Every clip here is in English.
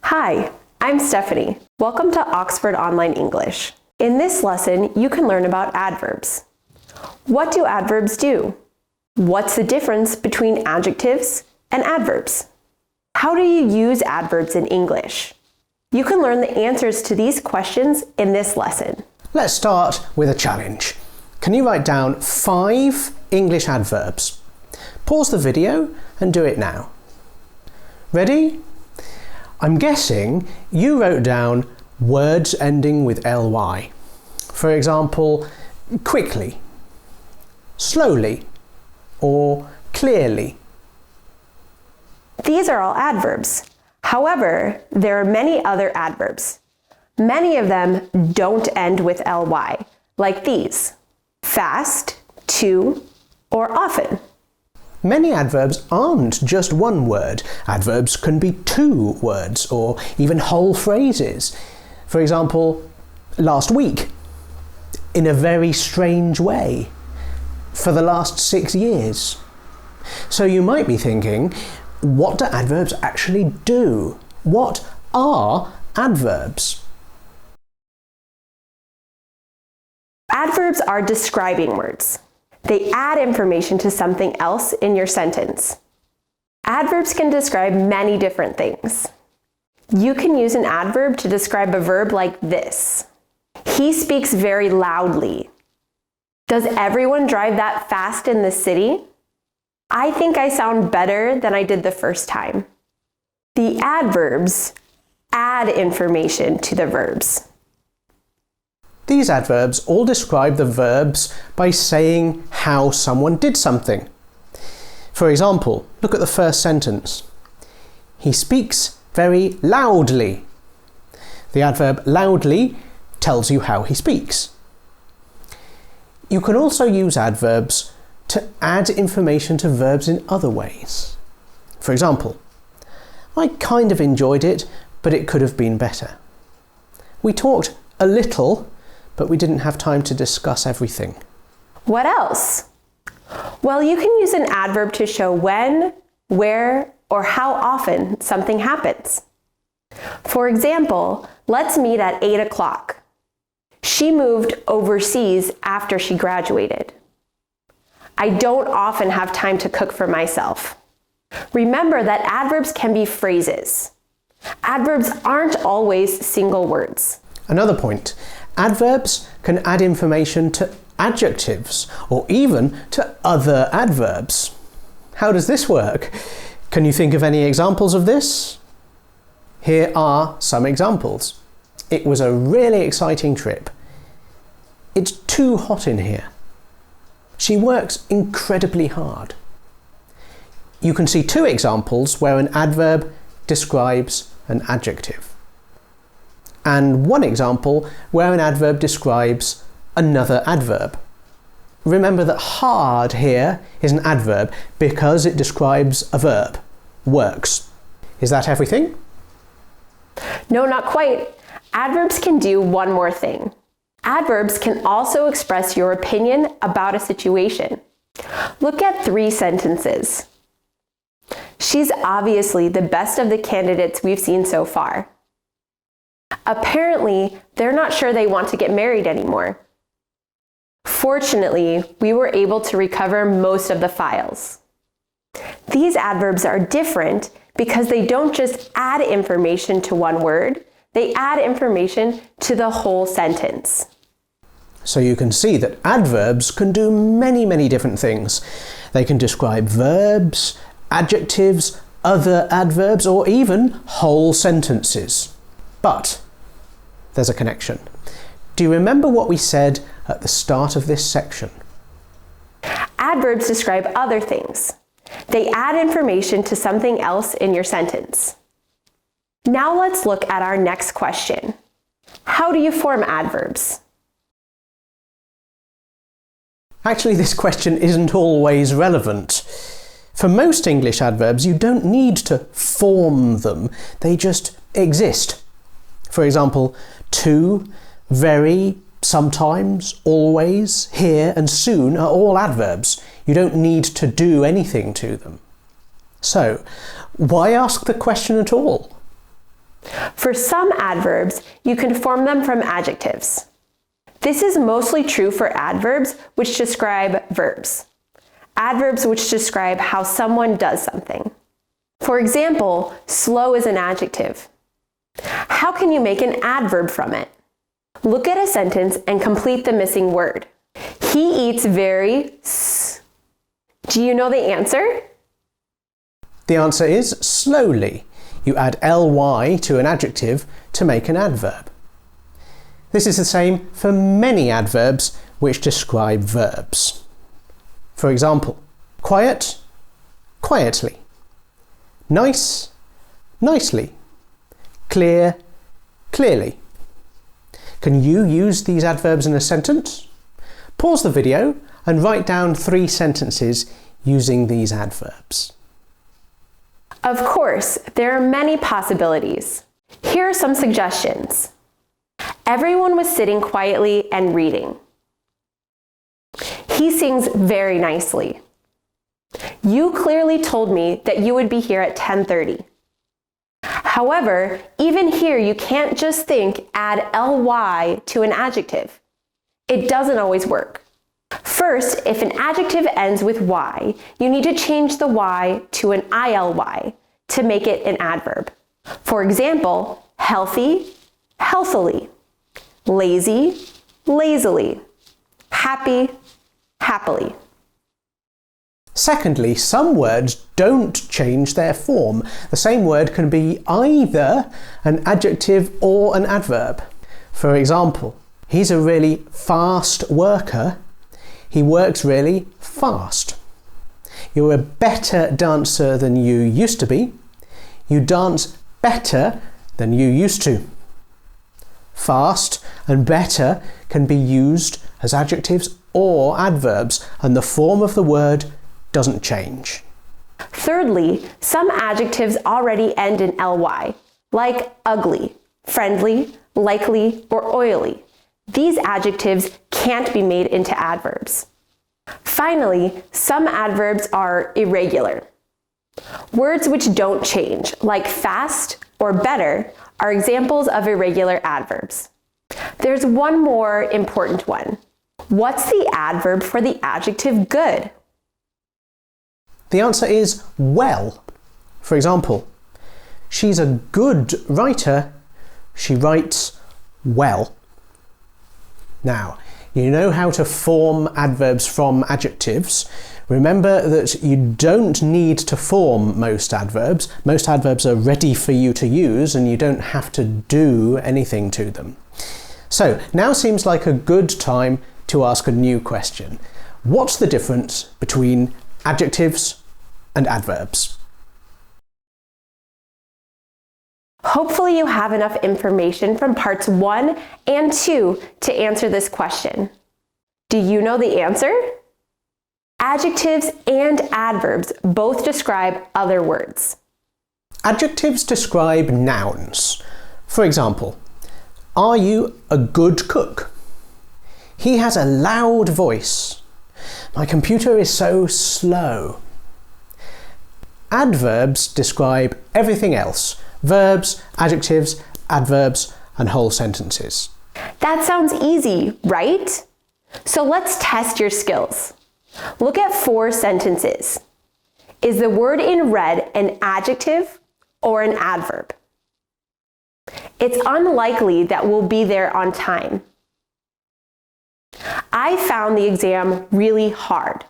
Hi, I'm Stephanie. Welcome to Oxford Online English. In this lesson, you can learn about adverbs. What do adverbs do? What's the difference between adjectives and adverbs? How do you use adverbs in English? You can learn the answers to these questions in this lesson. Let's start with a challenge. Can you write down 5 English adverbs? Pause the video and do it now. Ready? I'm guessing you wrote down words ending with ly. For example, quickly, slowly, or clearly. These are all adverbs. However, there are many other adverbs. Many of them don't end with ly, like these: fast, to, or often. Many adverbs aren't just one word. Adverbs can be 2 words or even whole phrases. For example, last week, in a very strange way, for the last 6 years. So you might be thinking, what do adverbs actually do? What are adverbs? Adverbs are describing words. They add information to something else in your sentence. Adverbs can describe many different things. You can use an adverb to describe a verb like this: he speaks very loudly. Does everyone drive that fast in the city? I think I sound better than I did the first time. The adverbs add information to the verbs. These adverbs all describe the verbs by saying how someone did something. For example, look at the first sentence. He speaks very loudly. The adverb loudly tells you how he speaks. You can also use adverbs to add information to verbs in other ways. For example, I kind of enjoyed it, but it could have been better. We talked a little, but we didn't have time to discuss everything. What else? Well, you can use an adverb to show when, where, or how often something happens. For example, let's meet at 8 o'clock. She moved overseas after she graduated. I don't often have time to cook for myself. Remember that adverbs can be phrases. Adverbs aren't always single words. Another point, adverbs can add information to adjectives or even to other adverbs. How does this work? Can you think of any examples of this? Here are some examples. It was a really exciting trip. It's too hot in here. She works incredibly hard. You can see 2 examples where an adverb describes an adjective, and 1 example where an adverb describes another adverb. Remember that hard here is an adverb because it describes a verb, works. Is that everything? No, not quite. Adverbs can do one more thing. Adverbs can also express your opinion about a situation. Look at 3 sentences. She's obviously the best of the candidates we've seen so far. Apparently, they're not sure they want to get married anymore. Fortunately, we were able to recover most of the files. These adverbs are different because they don't just add information to one word, they add information to the whole sentence. So you can see that adverbs can do many different things. They can describe verbs, adjectives, other adverbs, or even whole sentences. But there's a connection. Do you remember what we said at the start of this section? Adverbs describe other things. They add information to something else in your sentence. Now let's look at our next question. How do you form adverbs? Actually, this question isn't always relevant. For most English adverbs, you don't need to form them. They just exist. For example, to, very, sometimes, always, here and soon are all adverbs. You don't need to do anything to them. So, why ask the question at all? For some adverbs, you can form them from adjectives. This is mostly true for adverbs which describe verbs. Adverbs which describe how someone does something. For example, slow is an adjective. How can you make an adverb from it? Look at a sentence and complete the missing word. He eats very s. Do you know the answer? The answer is slowly. You add ly to an adjective to make an adverb. This is the same for many adverbs which describe verbs. For example, quiet, quietly. Nice, nicely. Clear, clearly. Can you use these adverbs in a sentence? Pause the video and write down 3 sentences using these adverbs. Of course, there are many possibilities. Here are some suggestions. Everyone was sitting quietly and reading. He sings very nicely. You clearly told me that you would be here at 10:30. However, even here you can't just think add ly to an adjective. It doesn't always work. First, if an adjective ends with y, you need to change the y to an ily to make it an adverb. For example, healthy, healthily. Lazy, lazily. Happy, happily. Secondly, some words don't change their form. The same word can be either an adjective or an adverb. For example, he's a really fast worker. He works really fast. You're a better dancer than you used to be. You dance better than you used to. Fast and better can be used as adjectives or adverbs, and the form of the word doesn't change. Thirdly, some adjectives already end in ly, like ugly, friendly, likely, or oily. These adjectives can't be made into adverbs. Finally, some adverbs are irregular. Words which don't change, like fast or better, are examples of irregular adverbs. There's one more important one. What's the adverb for the adjective good? The answer is well. For example, she's a good writer. She writes well. Now, you know how to form adverbs from adjectives. Remember that you don't need to form most adverbs. Most adverbs are ready for you to use and you don't have to do anything to them. So now seems like a good time to ask a new question. What's the difference between adjectives and adverbs? Hopefully you have enough information from parts 1 and 2 to answer this question. Do you know the answer? Adjectives and adverbs both describe other words. Adjectives describe nouns. For example, are you a good cook? He has a loud voice. My computer is so slow. Adverbs describe everything else. Verbs, adjectives, adverbs, and whole sentences. That sounds easy, right? So let's test your skills. Look at 4 sentences. Is the word in red an adjective or an adverb? It's unlikely that we'll be there on time. I found the exam really hard.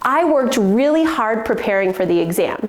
I worked really hard preparing for the exam.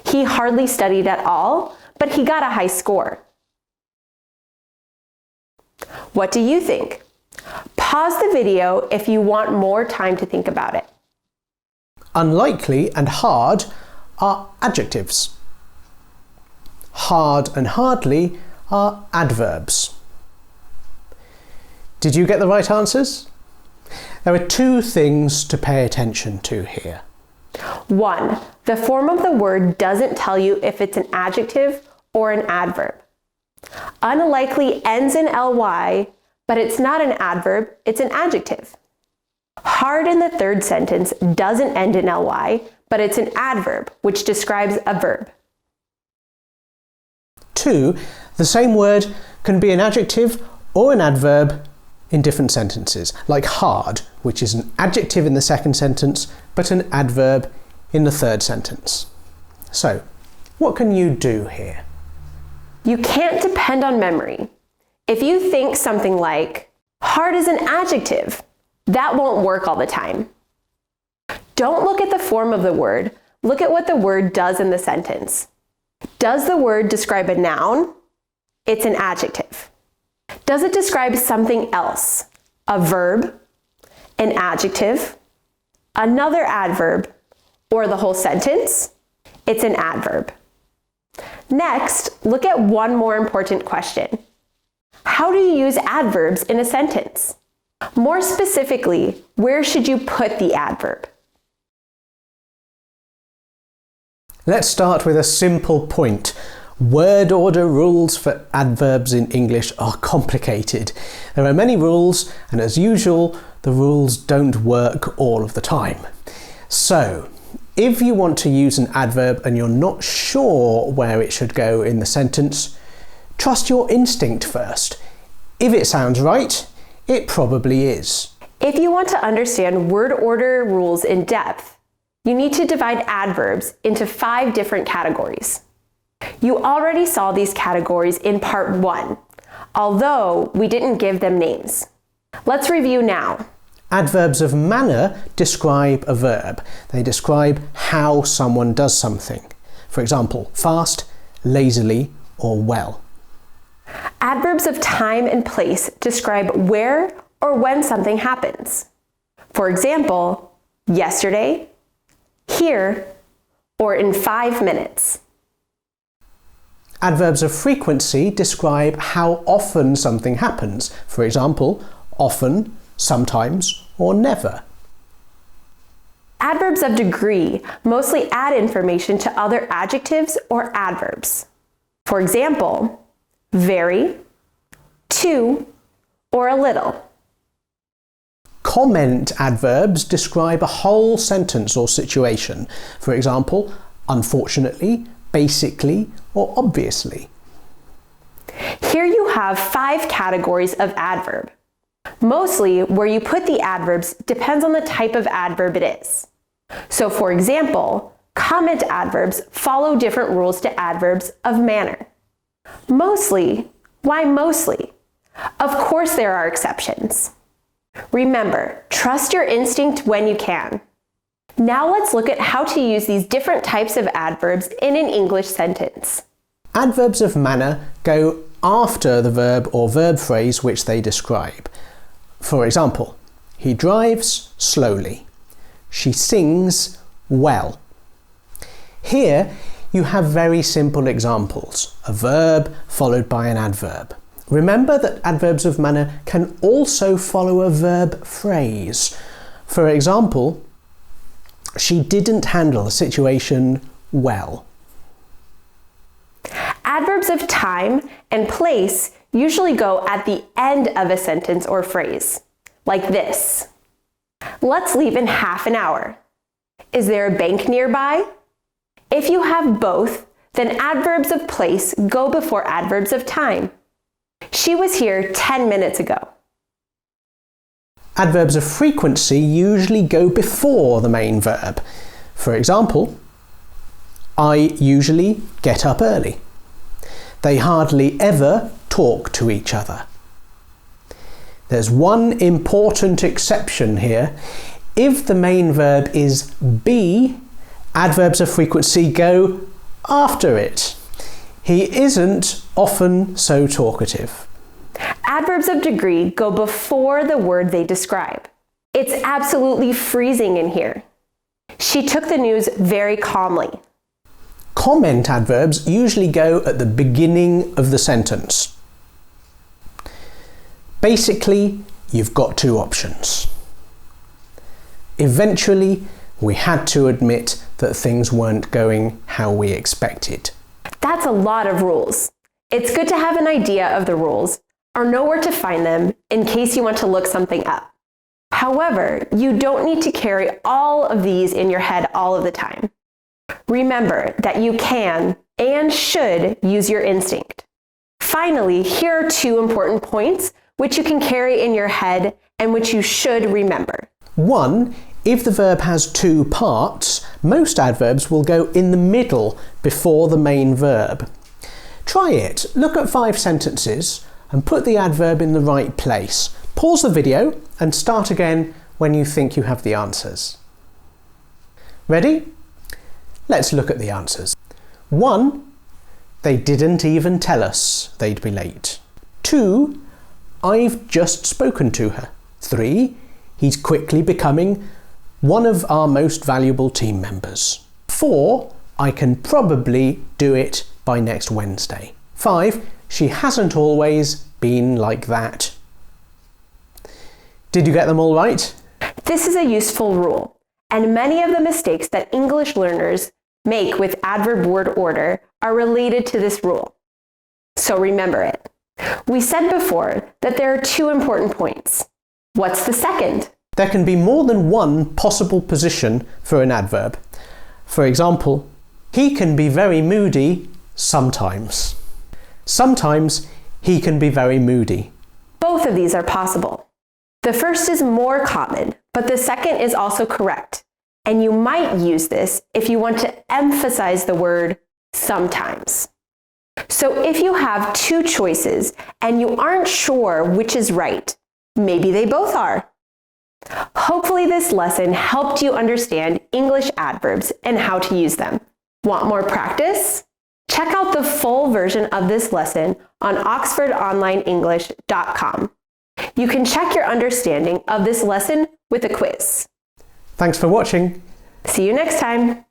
He hardly studied at all, but he got a high score. What do you think? Pause the video if you want more time to think about it. Unlikely and hard are adjectives. Hard and hardly are adverbs. Did you get the right answers? There are 2 things to pay attention to here. 1. The form of the word doesn't tell you if it's an adjective or an adverb. Unlikely ends in ly, but it's not an adverb, it's an adjective. Hard in the 3rd sentence doesn't end in ly, but it's an adverb, which describes a verb. 2. The same word can be an adjective or an adverb in different sentences, like hard, which is an adjective in the second sentence, but an adverb in the third sentence. So, what can you do here? You can't depend on memory. If you think something like, hard is an adjective, that won't work all the time. Don't look at the form of the word, look at what the word does in the sentence. Does the word describe a noun? It's an adjective. Does it describe something else? A verb, an adjective, another adverb, or the whole sentence? It's an adverb. Next, look at one more important question. How do you use adverbs in a sentence? More specifically, where should you put the adverb? Let's start with a simple point. Word order rules for adverbs in English are complicated. There are many rules, and as usual, the rules don't work all of the time. So, if you want to use an adverb and you're not sure where it should go in the sentence, trust your instinct first. If it sounds right, it probably is. If you want to understand word order rules in depth, you need to divide adverbs into 5 different categories. You already saw these categories in part 1, although we didn't give them names. Let's review now. Adverbs of manner describe a verb. They describe how someone does something. For example, fast, lazily, or well. Adverbs of time and place describe where or when something happens. For example, yesterday, here, or in 5 minutes. Adverbs of frequency describe how often something happens. For example, often, sometimes, or never. Adverbs of degree mostly add information to other adjectives or adverbs. For example, very, to, or a little. Comment adverbs describe a whole sentence or situation. For example, unfortunately, basically, or obviously. Here you have 5 categories of adverb. Mostly, where you put the adverbs depends on the type of adverb it is. So for example, comment adverbs follow different rules to adverbs of manner. Mostly, why mostly? Of course there are exceptions. Remember, trust your instinct when you can. Now let's look at how to use these different types of adverbs in an English sentence. Adverbs of manner go after the verb or verb phrase which they describe. For example, he drives slowly. She sings well. Here you have very simple examples, a verb followed by an adverb. Remember that adverbs of manner can also follow a verb phrase. For example, she didn't handle the situation well. Adverbs of time and place usually go at the end of a sentence or phrase, like this. Let's leave in half an hour. Is there a bank nearby? If you have both, then adverbs of place go before adverbs of time. She was here 10 minutes ago. Adverbs of frequency usually go before the main verb. For example, I usually get up early. They hardly ever talk to each other. There's one important exception here. If the main verb is be, adverbs of frequency go after it. He isn't often so talkative. Adverbs of degree go before the word they describe. It's absolutely freezing in here. She took the news very calmly. Comment adverbs usually go at the beginning of the sentence. Basically, you've got 2 options. Eventually, we had to admit that things weren't going how we expected. That's a lot of rules. It's good to have an idea of the rules or know where to find them in case you want to look something up. However, you don't need to carry all of these in your head all of the time. Remember that you can and should use your instinct. Finally, here are 2 important points which you can carry in your head and which you should remember. 1. If the verb has 2 parts, most adverbs will go in the middle before the main verb. Try it. Look at 5 sentences and put the adverb in the right place. Pause the video and start again when you think you have the answers. Ready? Let's look at the answers. 1. They didn't even tell us they'd be late. 2. I've just spoken to her. 3. He's quickly becoming one of our most valuable team members. 4. I can probably do it by next Wednesday. 5. She hasn't always been like that. Did you get them all right? This is a useful rule, and many of the mistakes that English learners make with adverb word order are related to this rule. So remember it. We said before that there are 2 important points. What's the second? There can be more than one possible position for an adverb. For example, he can be very moody sometimes. Sometimes he can be very moody. Both of these are possible. The first is more common, but the second is also correct. And you might use this if you want to emphasize the word sometimes. So if you have 2 choices and you aren't sure which is right, maybe they both are. Hopefully this lesson helped you understand English adverbs and how to use them. Want more practice? Check out the full version of this lesson on oxfordonlineenglish.com. You can check your understanding of this lesson with a quiz. Thanks for watching. See you next time.